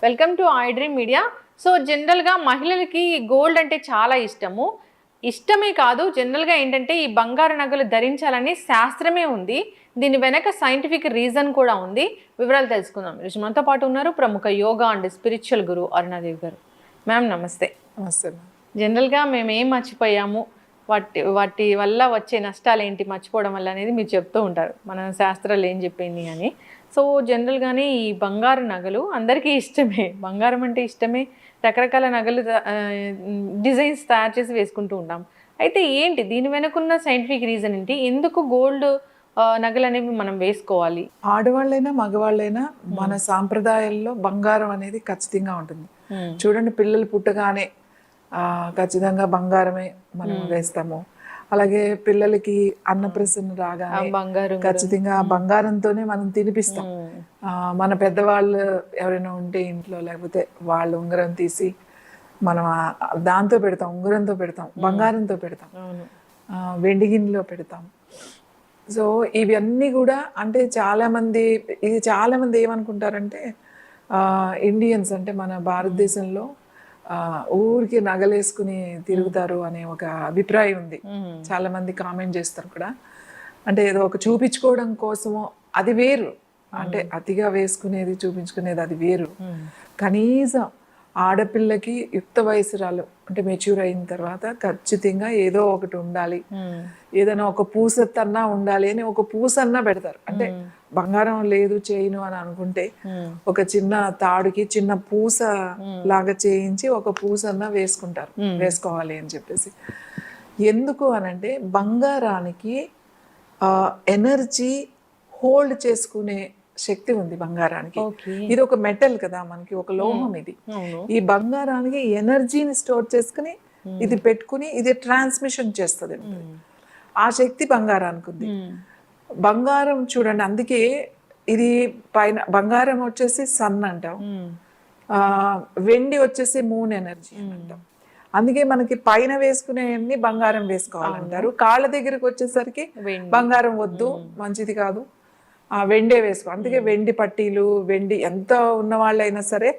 Welcome to I dream media. So జనరల్గా మహిళలకి gold అంటే చాలా ఇష్టమే కాదు, జనరల్గా ఏంటంటే ఈ బంగారు నగలు ధరించాలని శాస్త్రమే ఉంది. దీని వెనక సైంటిఫిక్ రీజన్ కూడా ఉంది. వివరాలు తెలుసుకుందాం. ఈరోజు మనతో పాటు ఉన్నారు ప్రముఖ యోగా అండ్ స్పిరిచువల్ గురువు అరుణాదేవి గారు. మ్యామ్ నమస్తే. నమస్తే. జనరల్గా మేము ఏం మర్చిపోయాము, వాటి వల్ల వచ్చే నష్టాలు ఏంటి మర్చిపోవడం వల్ల అనేది మీరు చెప్తూ ఉంటారు, మన శాస్త్రాలు ఏం చెప్పింది అని. సో జనరల్గానే ఈ బంగారు నగలు అందరికీ ఇష్టమే, బంగారం అంటే ఇష్టమే. రకరకాల నగలు డిజైన్స్ తయారు చేసి వేసుకుంటూ ఉంటాం. అయితే ఏంటి దీని వెనుకున్న సైంటిఫిక్ రీజన్ ఏంటి? ఎందుకు గోల్డ్ నగలు అనేవి మనం వేసుకోవాలి? ఆడవాళ్ళైనా మగవాళ్ళైనా మన సాంప్రదాయాల్లో బంగారం అనేది ఖచ్చితంగా ఉంటుంది. చూడండి, పిల్లలు పుట్టగానే ఖచ్చితంగా బంగారమే మనం వేస్తాము. అలాగే పిల్లలకి అన్నప్రసన్న రాగానే ఖచ్చితంగా బంగారంతోనే మనం తినిపిస్తాం. మన పెద్దవాళ్ళు ఎవరైనా ఉంటే ఇంట్లో, లేకపోతే వాళ్ళు ఉంగరం తీసి మనం దాంతో పెడతాం, ఉంగరంతో పెడతాం, బంగారంతో పెడతాం, వెండి గిన్నెలో పెడతాం. సో ఇవన్నీ కూడా అంటే చాలామంది ఏమనుకుంటారంటే ఇండియన్స్ అంటే మన భారతదేశంలో ఊరికి నగలేసుకుని తిరుగుతారు అనే ఒక అభిప్రాయం ఉంది. చాలా మంది కామెంట్ చేస్తారు కూడా. అంటే ఏదో ఒక చూపించుకోవడం కోసమో, అది వేరు. అంటే అతిగా వేసుకునేది, చూపించుకునేది అది వేరు. కనీసం ఆడపిల్లకి యుక్త వయసురాలు అంటే మెచ్యూర్ అయిన తర్వాత ఖచ్చితంగా ఏదో ఒకటి ఉండాలి, ఏదైనా ఒక పూసన్నా ఉండాలి అని ఒక పూసన్నా పెడతారు. అంటే బంగారం లేదు చేయను అని అనుకుంటే ఒక చిన్న తాడుకి చిన్న పూస లాగా చేయించి ఒక పూసన్నా వేసుకోవాలి అని చెప్పేసి. ఎందుకు అనంటే బంగారానికి ఎనర్జీ హోల్డ్ చేసుకునే శక్తి ఉంది బంగారానికి. ఇది ఒక మెటల్ కదా, మనకి ఒక లోహం. ఇది ఈ బంగారానికి ఎనర్జీని స్టోర్ చేసుకుని ఇది పెట్టుకుని ఇది ట్రాన్స్మిషన్ చేస్తుంది. ఆ శక్తి బంగారానికి ఉంది. బంగారం చూడండి, అందుకే ఇది పైన బంగారం వచ్చేసి సన్ అంటాం, వెండి వచ్చేసి మూన్ ఎనర్జీ అంటాం. అందుకే మనకి పైన వేసుకునేవన్నీ బంగారం వేసుకోవాలంటారు. కాళ్ళ దగ్గరికి వచ్చేసరికి బంగారం వద్దు, మంచిది కాదు, వెండే వేసుకో. అందుకే వెండి పట్టీలు, వెండి ఎంత ఉన్న వాళ్ళైనా సరే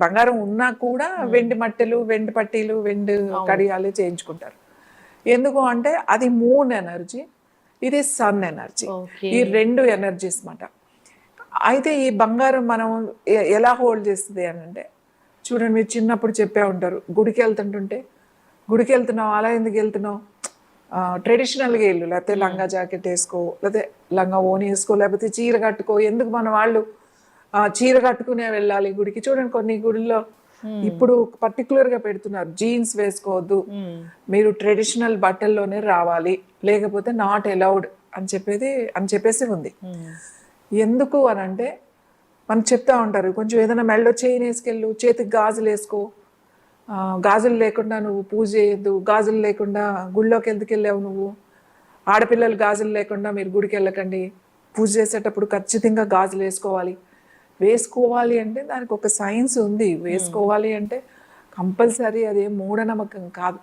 బంగారం ఉన్నా కూడా వెండి మట్టెలు, వెండి పట్టీలు, వెండి కడియాలు చేయించుకుంటారు. ఎందుకు అంటే అది మూన్ ఎనర్జీ, ఇది సన్ ఎనర్జీ. ఈ రెండు ఎనర్జీస్ మాట. అయితే ఈ బంగారం మనం ఎలా హోల్డ్ చేస్తుంది అని అంటే, చూడండి, మీరు చిన్నప్పుడు చెప్పే ఉంటారు, గుడికి వెళ్తున్నావు, అలా ఎందుకు వెళ్తున్నావు, ట్రెడిషనల్గా వెళ్ళు, లేకపోతే లంగా జాకెట్ వేసుకో, లేకపోతే లంగా ఓని వేసుకో, లేకపోతే చీర కట్టుకో. ఎందుకు మన వాళ్ళు చీర కట్టుకునే వెళ్ళాలి గుడికి? చూడండి, కొన్ని గుడిలో ఇప్పుడు పర్టికులర్గా పెడుతున్నారు, జీన్స్ వేసుకోవద్దు, మీరు ట్రెడిషనల్ బట్టల్లోనే రావాలి, లేకపోతే నాట్ అలౌడ్ అని చెప్పేసి ఉంది. ఎందుకు అని అంటే మనం చెప్తా ఉంటారు, కొంచెం ఏదైనా మెళ్ళో చైన్ వేసుకెళ్ళు, చేతికి గాజులు వేసుకో, గాజులు లేకుండా నువ్వు పూజ చేయొద్దు, గాజులు లేకుండా గుళ్ళోకి ఎందుకు వెళ్ళావు నువ్వు, ఆడపిల్లలు గాజులు లేకుండా మీరు గుడికి వెళ్ళకండి, పూజ చేసేటప్పుడు ఖచ్చితంగా గాజులు వేసుకోవాలి అంటే దానికి ఒక సైన్స్ ఉంది. వేసుకోవాలి అంటే కంపల్సరీ, అదేం మూఢనమ్మకం కాదు.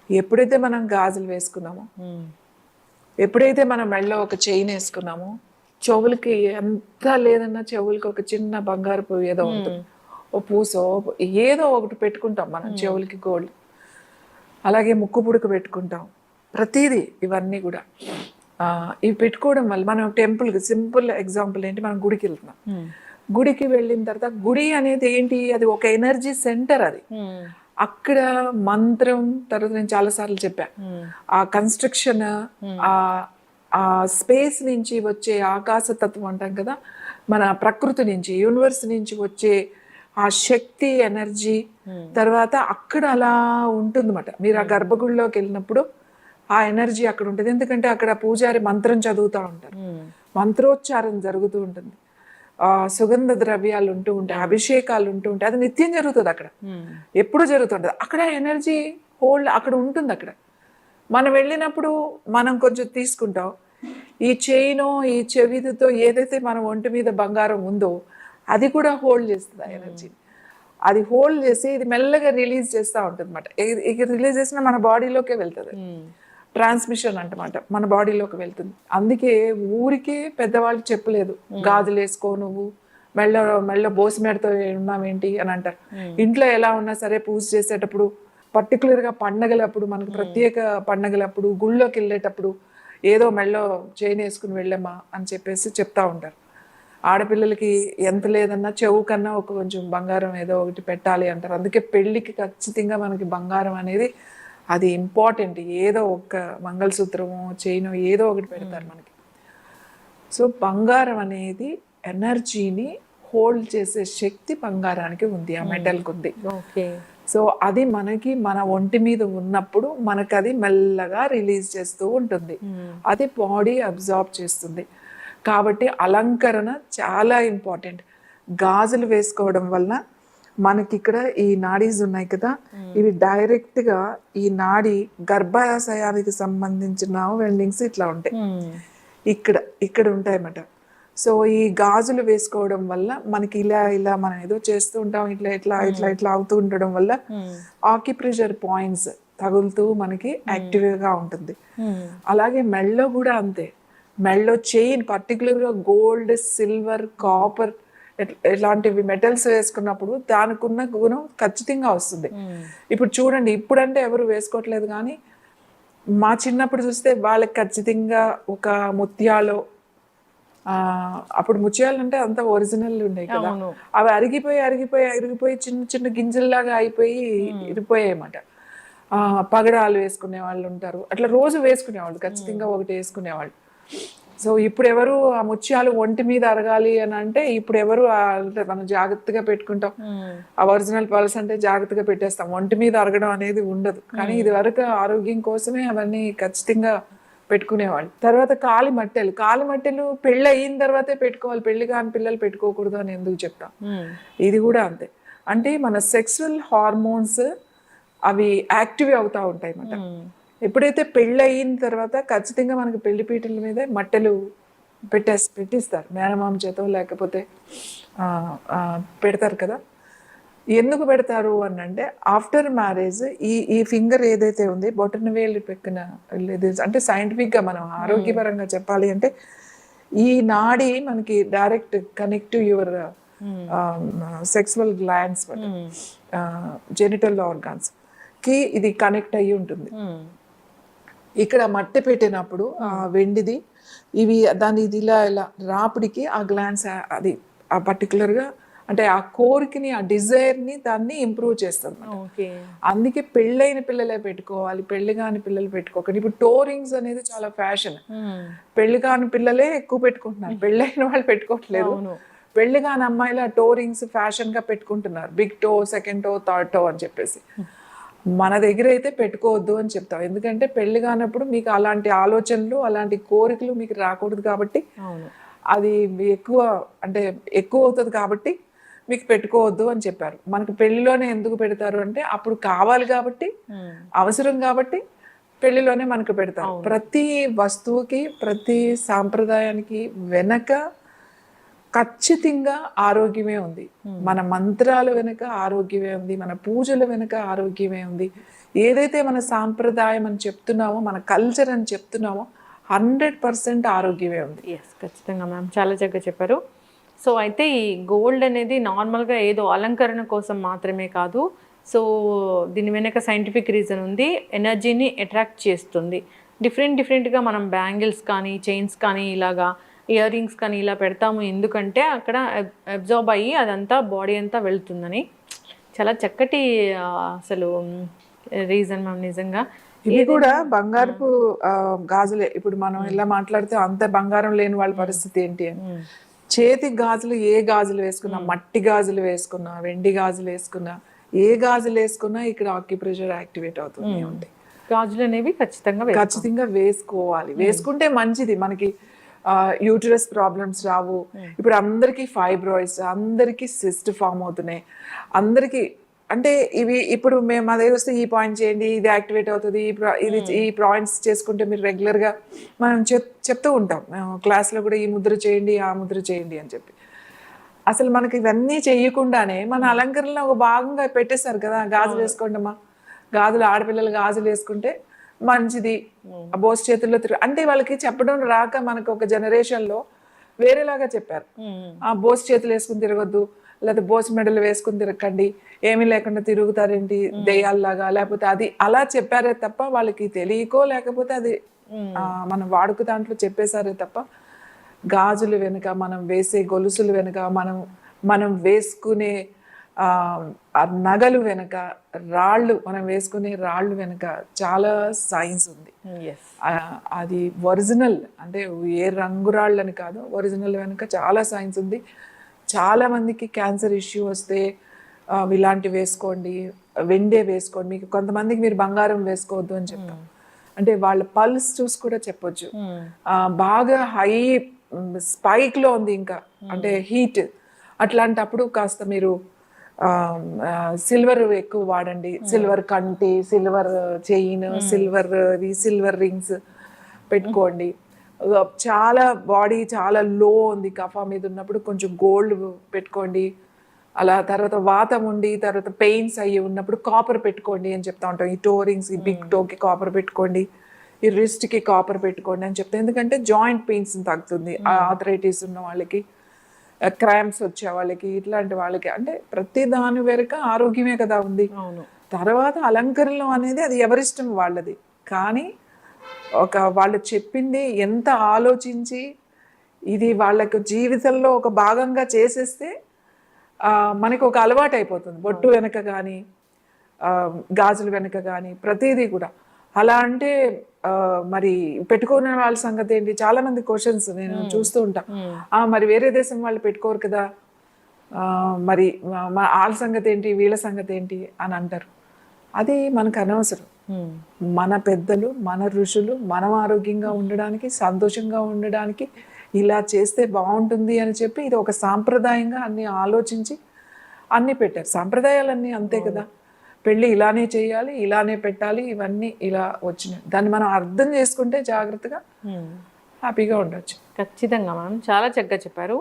ఎప్పుడైతే మనం గాజులు వేసుకున్నామో, ఎప్పుడైతే మనం మెళ్ళో ఒక చైన్ వేసుకున్నామో, చెవులకి ఎంత లేదన్నా చెవులకి ఒక చిన్న బంగారపు ఏదో ఉంటుంది, ఓ పూసో ఏదో ఒకటి పెట్టుకుంటాం మనం చెవులకి, గోల్డ్. అలాగే ముక్కు పుడక పెట్టుకుంటాం, ప్రతిదీ. ఇవన్నీ కూడా ఇవి పెట్టుకోవడం వల్ల మనం టెంపుల్కి, సింపుల్ ఎగ్జాంపుల్ ఏంటి, మనం గుడికి వెళ్తున్నాం. గుడికి వెళ్ళిన తర్వాత గుడి అనేది ఏంటి, అది ఒక ఎనర్జీ సెంటర్. అది అక్కడ మంత్రం, తర్వాత నేను చాలాసార్లు చెప్పా, ఆ కన్స్ట్రక్షన్, ఆ స్పేస్ నుంచి వచ్చే ఆకాశతత్వం అంటాం కదా, మన ప్రకృతి నుంచి, యూనివర్స్ నుంచి వచ్చే ఆ శక్తి, ఎనర్జీ, తర్వాత అక్కడ అలా ఉంటుందన్నమాట. మీరు ఆ గర్భగుడిలోకి వెళ్ళినప్పుడు ఆ ఎనర్జీ అక్కడ ఉంటుంది. ఎందుకంటే అక్కడ పూజారి మంత్రం చదువుతూ ఉంటారు, మంత్రోచ్చారం జరుగుతూ ఉంటుంది, సుగంధ ద్రవ్యాలు ఉంటూ ఉంటాయి, అభిషేకాలు ఉంటూ ఉంటాయి. అది నిత్యం జరుగుతుంది అక్కడ, ఎప్పుడు జరుగుతుంటుంది. అక్కడ ఎనర్జీ హోల్డ్ అక్కడ ఉంటుంది. అక్కడ మనం వెళ్ళినప్పుడు మనం కొంచెం తీసుకుంటాం, ఈ చైను, ఈ చెవిదితో ఏదైతే మన ఒంటి మీద బంగారం ఉందో అది కూడా హోల్డ్ చేస్తుంది ఆ ఎనర్జీ. అది హోల్డ్ చేసి ఇది మెల్లగా రిలీజ్ చేస్తూ ఉంటుంది అనమాట. ఇక రిలీజ్ చేసిన మన బాడీలోకే వెళ్తుంది, ట్రాన్స్మిషన్ అంటమాట, మన బాడీలోకి వెళ్తుంది. అందుకే ఊరికే పెద్దవాళ్ళు చెప్పలేదు గాజులు వేసుకో నువ్వు, మెళ్ళ బోసిమెడతో ఉన్నామేంటి అని అంటారు. ఇంట్లో ఎలా ఉన్నా సరే పూజ చేసేటప్పుడు పర్టికులర్గా పండగలప్పుడు, మనకు ప్రత్యేక పండగలప్పుడు, గుళ్ళోకి వెళ్ళేటప్పుడు ఏదో మెళ్ళో చైన్ వేసుకుని వెళ్ళమ్మా అని చెప్పేసి చెప్తా ఉంటారు. ఆడపిల్లలకి ఎంత లేదన్నా చెవు కన్నా ఒక కొంచెం బంగారం ఏదో ఒకటి పెట్టాలి అంటారు. అందుకే పెళ్ళికి ఖచ్చితంగా మనకి బంగారం అనేది అది ఇంపార్టెంట్. ఏదో ఒక మంగళసూత్రము చైన్ ఏదో ఒకటి పెడతారు మనకి. సో బంగారం అనేది ఎనర్జీని హోల్డ్ చేసే శక్తి బంగారానికి ఉంది, ఆ మెటల్కి ఉంది. ఓకే. సో అది మనకి మన ఒంటి మీద ఉన్నప్పుడు మనకు అది మెల్లగా రిలీజ్ చేస్తూ ఉంటుంది. అది బాడీ అబ్జార్బ్ చేస్తుంది. కాబట్టి అలంకరణ చాలా ఇంపార్టెంట్. గాజులు వేసుకోవడం వల్ల మనకి ఇక్కడ ఈ నాడీస్ ఉన్నాయి కదా, ఇవి డైరెక్ట్గా ఈ నాడి గర్భాశయానికి సంబంధించిన వెండింగ్స్ ఇట్లా ఉంటాయి, ఇక్కడ ఉంటాయన్నమాట. సో ఈ గాజులు వేసుకోవడం వల్ల మనకి ఇలా మనం ఏదో చేస్తూ ఉంటాం, ఇట్లా అవుతూ ఉండడం వల్ల ఆక్యుప్రెషర్ పాయింట్స్ తగులుతూ మనకి యాక్టివ్గా ఉంటుంది. అలాగే మెళ్ళో కూడా అంతే. మెళ్ళో చైన్ పర్టికులర్గా గోల్డ్, సిల్వర్, కాపర్ ఇలాంటివి మెటల్స్ వేసుకున్నప్పుడు దానికి ఉన్న గుణం ఖచ్చితంగా వస్తుంది. ఇప్పుడు చూడండి, ఇప్పుడంటే ఎవరు వేసుకోవట్లేదు, కానీ మా చిన్నప్పుడు చూస్తే వాళ్ళకి ఖచ్చితంగా ఒక ముత్యాలు, అప్పుడు ముత్యాలు అంటే అంత ఒరిజినల్ ఉన్నాయి కదా, అవి అరిగిపోయి చిన్న చిన్న గింజల్లాగా అయిపోయి ఇరిపోయాయి అన్నమాట. పగడాలు వేసుకునే వాళ్ళు ఉంటారు, అట్లా రోజు వేసుకునేవాళ్ళు, ఖచ్చితంగా ఒకటి వేసుకునేవాళ్ళు. సో ఇప్పుడు ఎవరు ఆ ముత్యాలు ఒంటి మీద అరగాలి అని అంటే ఇప్పుడు ఎవరు మనం జాగ్రత్తగా పెట్టుకుంటాం. ఆ ఒరిజినల్ పర్ల్స్ అంటే జాగ్రత్తగా పెట్టేస్తాం, ఒంటి మీద అరగడం అనేది ఉండదు. కానీ ఇది వరకు ఆరోగ్యం కోసమే అవన్నీ ఖచ్చితంగా పెట్టుకునేవాళ్ళు. తర్వాత కాలి మట్టెలు పెళ్ళి అయిన తర్వాతే పెట్టుకోవాలి, పెళ్లి కాని పిల్లలు పెట్టుకోకూడదు అని ఎందుకు చెప్తాం. ఇది కూడా అంతే. అంటే మన సెక్సువల్ హార్మోన్స్ అవి యాక్టివ్ అవుతూ ఉంటాయి అన్నమాట. ఎప్పుడైతే పెళ్ళి అయిన తర్వాత ఖచ్చితంగా మనకి పెళ్లి పీటల మీద మట్టెలు పెట్టిస్తారు, మేనమామ చేతో లేకపోతే పెడతారు కదా. ఎందుకు పెడతారు అని అంటే ఆఫ్టర్ మ్యారేజ్ ఈ ఫింగర్ ఏదైతే ఉంది, బొటన వేలు పెక్కిన అంటే సైంటిఫిక్గా మనం ఆరోగ్యపరంగా చెప్పాలి అంటే ఈ నాడి మనకి direct connect to your sexual glands, genital organs కి ఇది కనెక్ట్ అయ్యి ఉంటుంది. ఇక్కడ మట్టి పెట్టినప్పుడు ఆ వెండిది ఇవి దాని ఇది ఇలా రాపిడికి ఆ గ్లాండ్స్ అది ఆ పర్టికులర్గా అంటే ఆ కోరికని, ఆ డిజైర్ని దాన్ని ఇంప్రూవ్ చేస్తుంది. అందుకే పెళ్ళైన పిల్లలే పెట్టుకోవాలి, పెళ్లి కాని పిల్లలు పెట్టుకోకండి. ఇప్పుడు టోరింగ్స్ అనేది చాలా ఫ్యాషన్, పెళ్లి కాని పిల్లలే ఎక్కువ పెట్టుకుంటున్నారు, పెళ్ళైన వాళ్ళు పెట్టుకోవట్లేదు. పెళ్లి కాని అమ్మాయిలు ఆ టోరింగ్స్ ఫ్యాషన్గా పెట్టుకుంటున్నారు, big toe, second toe, third toe అని చెప్పేసి. మన దగ్గర అయితే పెట్టుకోవద్దు అని చెప్తాం, ఎందుకంటే పెళ్లి కానప్పుడు మీకు అలాంటి ఆలోచనలు, అలాంటి కోరికలు మీకు రాకూడదు కాబట్టి, అది ఎక్కువ అవుతుంది కాబట్టి మీకు పెట్టుకోవద్దు అని చెప్పారు. మనకు పెళ్లిలోనే ఎందుకు పెడతారు అంటే అప్పుడు కావాలి కాబట్టి, అవసరం కాబట్టి పెళ్లిలోనే మనకు పెడతారు. ప్రతి వస్తువుకి, ప్రతి సాంప్రదాయానికి వెనక ఖచ్చితంగా ఆరోగ్యమే ఉంది. మన మంత్రాల వెనుక ఆరోగ్యమే ఉంది, మన పూజల వెనుక ఆరోగ్యమే ఉంది. ఏదైతే మన సాంప్రదాయం అని చెప్తున్నామో, మన కల్చర్ అని చెప్తున్నామో 100% ఆరోగ్యమే ఉంది. ఎస్, ఖచ్చితంగా మ్యామ్, చాలా చక్కగా చెప్పారు. సో అయితే ఈ గోల్డ్ అనేది నార్మల్గా ఏదో అలంకరణ కోసం మాత్రమే కాదు. సో దీని వెనక సైంటిఫిక్ రీజన్ ఉంది, ఎనర్జీని అట్రాక్ట్ చేస్తుంది. డిఫరెంట్గా మనం బ్యాంగిల్స్ కానీ, చైన్స్ కానీ, ఇలాగా ఇయర్ రింగ్స్ కానీ ఇలా పెడతాము, ఎందుకంటే అక్కడ అబ్జార్బ్ అయ్యి అదంతా బాడీ అంతా వెళ్తుందని. చాలా చక్కటి అసలు రీజన్ మ్యామ్, నిజంగా. ఇది కూడా బంగారపు గాజులే. ఇప్పుడు మనం ఇలా మాట్లాడితే అంత బంగారం లేని వాళ్ళ పరిస్థితి ఏంటి అని, చేతి గాజులు ఏ గాజులు వేసుకున్నా, మట్టి గాజులు వేసుకున్నా, వెండి గాజులు వేసుకున్నా, ఏ గాజులు వేసుకున్నా ఇక్కడ ఆక్యుప్రెషర్ యాక్టివేట్ అవుతుంది ఉంటాయి. గాజులు అనేవి ఖచ్చితంగా వేసుకోవాలి. వేసుకుంటే మంచిది, మనకి యూటరస్ ప్రాబ్లమ్స్ రావు. ఇప్పుడు అందరికీ ఫైబ్రాయిడ్స్, అందరికీ సిస్ట్ ఫామ్ అవుతున్నాయి, అందరికీ. అంటే ఇవి ఇప్పుడు మేము మా దగ్గర వస్తే ఈ పాయింట్ చేయండి, ఇది యాక్టివేట్ అవుతుంది, ఈ పాయింట్స్ చేసుకుంటే మీరు రెగ్యులర్గా మనం చెప్తూ ఉంటాం క్లాస్లో కూడా, ఈ ముద్ర చేయండి, ఆ ముద్ర చేయండి అని చెప్పి. అసలు మనకి ఇవన్నీ చేయకుండానే మన అలంకరణలో ఒక భాగంగా పెట్టేశారు కదా, గాజులు వేసుకోండి అమ్మా, గాజులు ఆడపిల్లలు గాజులు వేసుకుంటే మంచిది, బోస్ చేతుల్లో అంటే వాళ్ళకి చెప్పడం రాక మనకు ఒక జనరేషన్లో వేరేలాగా చెప్పారు. ఆ బోస్ చేతులు వేసుకుని తిరగొద్దు, లేకపోతే బోస్ మెడలు వేసుకుని తిరగండి, ఏమీ లేకుండా తిరుగుతారేంటి దెయ్యాల్లాగా, లేకపోతే అది అలా చెప్పారే తప్ప వాళ్ళకి తెలియకో లేకపోతే అది మనం వాడుక దాంట్లో చెప్పేశారే తప్ప గాజులు వెనుక, మనం వేసే గొలుసులు వెనుక, మనం వేసుకునే ఆ నగలు వెనుక, మనం వేసుకునే రాళ్ళు వెనుక చాలా సైన్స్ ఉంది. అది ఒరిజినల్ అంటే ఏ రంగురాళ్ళు అని కాదు, ఒరిజినల్ వెనుక చాలా సైన్స్ ఉంది. చాలా మందికి క్యాన్సర్ ఇష్యూ వస్తే ఇలాంటివి వేసుకోండి, వెండే వేసుకోండి. మీకు కొంతమందికి మీరు బంగారం వేసుకోవద్దు అని చెప్తాం, అంటే వాళ్ళ పల్స్ చూసి కూడా చెప్పొచ్చు. బాగా హై స్పైక్ లో ఉంది ఇంకా, అంటే హీట్, అట్లాంటప్పుడు కాస్త మీరు సిల్వర్ ఎక్కువ వాడండి. సిల్వర్ కంటి, సిల్వర్ చైన్, సిల్వర్ రింగ్స్ పెట్టుకోండి. చాలా బాడీ చాలా లో ఉంది, కఫా మీద ఉన్నప్పుడు కొంచెం గోల్డ్ పెట్టుకోండి. అలా తర్వాత వాతం ఉండి తర్వాత పెయిన్స్ అయ్యి ఉన్నప్పుడు కాపర్ పెట్టుకోండి అని చెప్తా ఉంటాం. ఈ టో రింగ్స్, ఈ బిగ్ టోకి కాపర్ పెట్టుకోండి, ఈ రిస్ట్కి కాపర్ పెట్టుకోండి అని చెప్తాం. ఎందుకంటే జాయింట్ పెయిన్స్ తగ్గుతుంది ఆర్థరైటిస్ ఉన్న వాళ్ళకి, క్రాంప్స్ వచ్చే వాళ్ళకి, ఇట్లాంటి వాళ్ళకి. అంటే ప్రతి దాని వెనుక ఆరోగ్యమే కదా ఉంది. తర్వాత అలంకరణలు అనేది అది ఎవరిష్టం వాళ్ళది, కానీ వాళ్ళు చెప్పింది ఎంత ఆలోచించి ఇది వాళ్ళకు జీవితంలో ఒక భాగంగా చేసేస్తే మనకి ఒక అలవాటు అయిపోతుంది. బొట్టు వెనక కానీ గాజుల వెనక కానీ ప్రతిదీ కూడా. అలా అంటే మరి పెట్టుకునే వాళ్ళ సంగతి ఏంటి? చాలా మంది క్వశ్చన్స్ నేను చూస్తూ ఉంటా. మరి వేరే దేశం వాళ్ళు పెట్టుకోరు కదా, మరి వాళ్ళ సంగతి ఏంటి, వీళ్ళ సంగతి ఏంటి అని అంటారు. అది మనకు అనవసరం. మన పెద్దలు, మన ఋషులు మనం ఆరోగ్యంగా ఉండడానికి, సంతోషంగా ఉండడానికి ఇలా చేస్తే బాగుంటుంది అని చెప్పి ఇది ఒక సాంప్రదాయంగా అన్ని ఆలోచించి అన్ని పెట్టారు. సాంప్రదాయాలన్నీ అంతే కదా, పెళ్ళి ఇలానే చేయాలి, ఇలానే పెట్టాలి, ఇవన్నీ ఇలా వచ్చినాయి. దాన్ని మనం అర్థం చేసుకుంటే జాగ్రత్తగా హ్యాపీగా ఉండొచ్చు. ఖచ్చితంగా మనం చాలా చక్కగా చెప్పారు.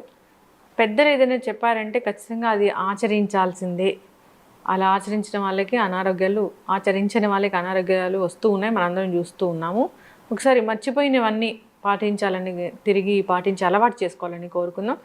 పెద్దలు ఏదైనా చెప్పారంటే ఖచ్చితంగా అది ఆచరించాల్సిందే. అలా ఆచరించిన వాళ్ళకి అనారోగ్యాలు, ఆచరించని వాళ్ళకి అనారోగ్యాలు వస్తూ ఉన్నాయి, మనందరం చూస్తూ ఉన్నాము. ఒకసారి మర్చిపోయినవన్నీ పాటించాలని, తిరిగి పాటించి అలవాటు చేసుకోవాలని కోరుకుందాం.